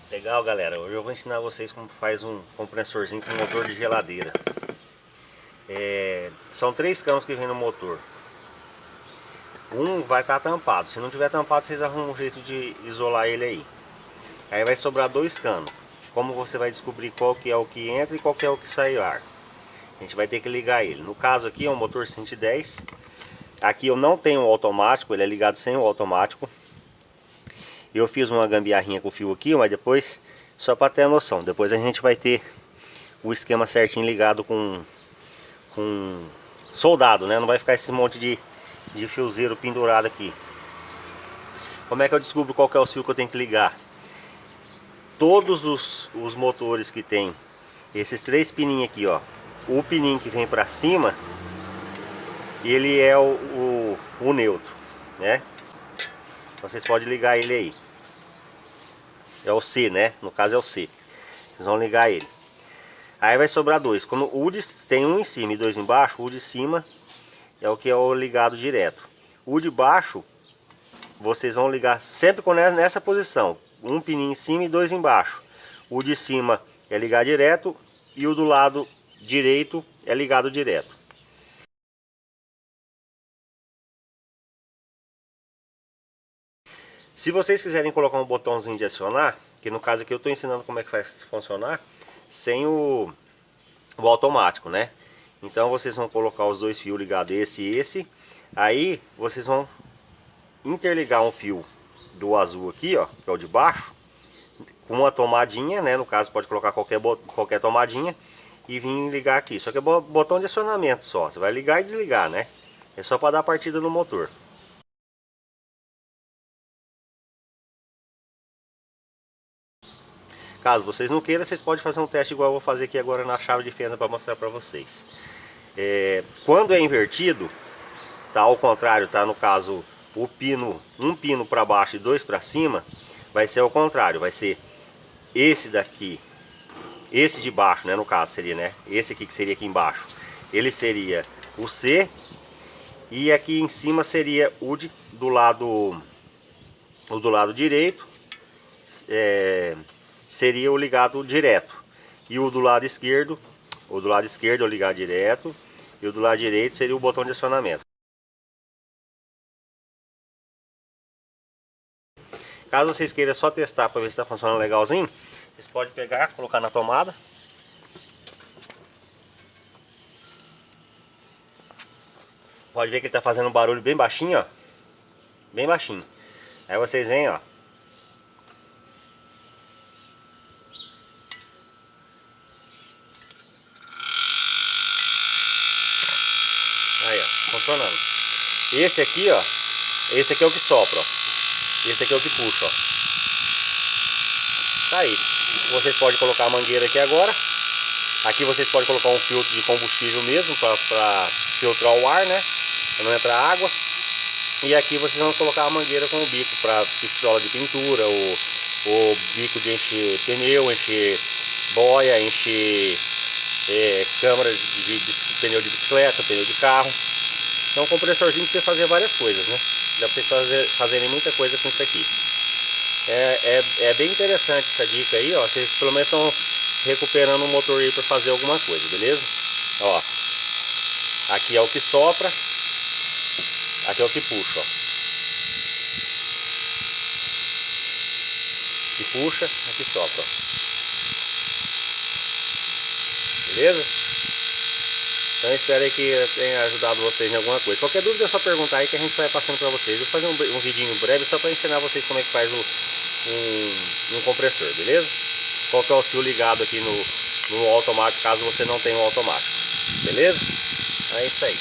Legal, galera, hoje eu vou ensinar vocês como faz um compressorzinho com motor de geladeira. São 3 canos que vem no motor. Um vai estar tampado, se não tiver tampado vocês arrumam um jeito de isolar ele aí. Aí vai sobrar 2 canos. Como você vai descobrir qual que é o que entra e qual que é o que sai ar? A gente vai ter que ligar ele. No caso aqui é um motor 110. Aqui eu não tenho o automático, ele é ligado sem o automático. Eu fiz uma gambiarrinha com o fio aqui, mas depois, só para ter a noção, depois a gente vai ter o esquema certinho ligado com soldado, né? Não vai ficar esse monte de fiozeiro pendurado aqui. Como é que eu descubro qual que é o fio que eu tenho que ligar? Todos os motores que tem esses 3 pininhos aqui, ó, o pininho que vem para cima, ele é o neutro, né? Vocês podem ligar ele aí. É o C, né? No caso é o C. Vocês vão ligar ele. Aí vai sobrar 2. Quando tem um em cima e 2 embaixo, o de cima é o que é o ligado direto. O de baixo, vocês vão ligar sempre nessa posição. Um pininho em cima e 2 embaixo. O de cima é ligar direto e o do lado direito é ligado direto. Se vocês quiserem colocar um botãozinho de acionar, que no caso aqui eu estou ensinando como é que faz funcionar, sem o automático, né? Então vocês vão colocar os 2 fios ligados, esse e esse. Aí vocês vão interligar um fio do azul aqui, ó, que é o de baixo, com uma tomadinha, né? No caso pode colocar qualquer tomadinha e vir ligar aqui. Só que é botão de acionamento só. Você vai ligar e desligar, né? É só para dar partida no motor. Caso vocês não queiram, vocês podem fazer um teste igual eu vou fazer aqui agora na chave de fenda para mostrar para vocês. Quando é invertido, tá ao contrário, tá? No caso, um pino para baixo e 2 para cima, vai ser ao contrário, vai ser esse daqui, esse de baixo, né? No caso seria, né? Esse aqui que seria aqui embaixo, ele seria o C e aqui em cima seria do lado direito. Seria o ligado direto, e o do lado esquerdo é o ligar direto, e o do lado direito seria o botão de acionamento. Caso vocês queiram só testar para ver se está funcionando legalzinho, vocês podem pegar, colocar na tomada. Pode ver que ele está fazendo um barulho bem baixinho, ó, bem baixinho. Aí vocês vêm, ó, aí, ó, funcionando. Esse aqui, ó, esse aqui é o que sopra, ó. Esse aqui é o que puxa, ó. Tá aí. Vocês podem colocar a mangueira aqui agora. Aqui vocês podem colocar um filtro de combustível mesmo para filtrar o ar, né? Para não entrar água. E aqui vocês vão colocar a mangueira com o bico para pistola de pintura, o bico de encher pneu, encher boia, encher câmara de pneu de bicicleta, pneu de carro. Então um compressorzinho para você fazer várias coisas, né? Dá para vocês fazerem muita coisa com isso aqui. É bem interessante essa dica aí, ó. Vocês pelo menos estão recuperando o motor aí para fazer alguma coisa, beleza? Ó, aqui é o que sopra, aqui é o que puxa, ó. Que puxa, aqui sopra, ó. Beleza? Então eu espero aí que eu tenha ajudado vocês em alguma coisa. Qualquer dúvida é só perguntar aí que a gente vai passando para vocês. Eu vou fazer um vidinho breve só para ensinar vocês como é que faz um compressor, beleza? Qual que é o fio ligado aqui no automático, caso você não tenha um automático. Beleza? É isso aí.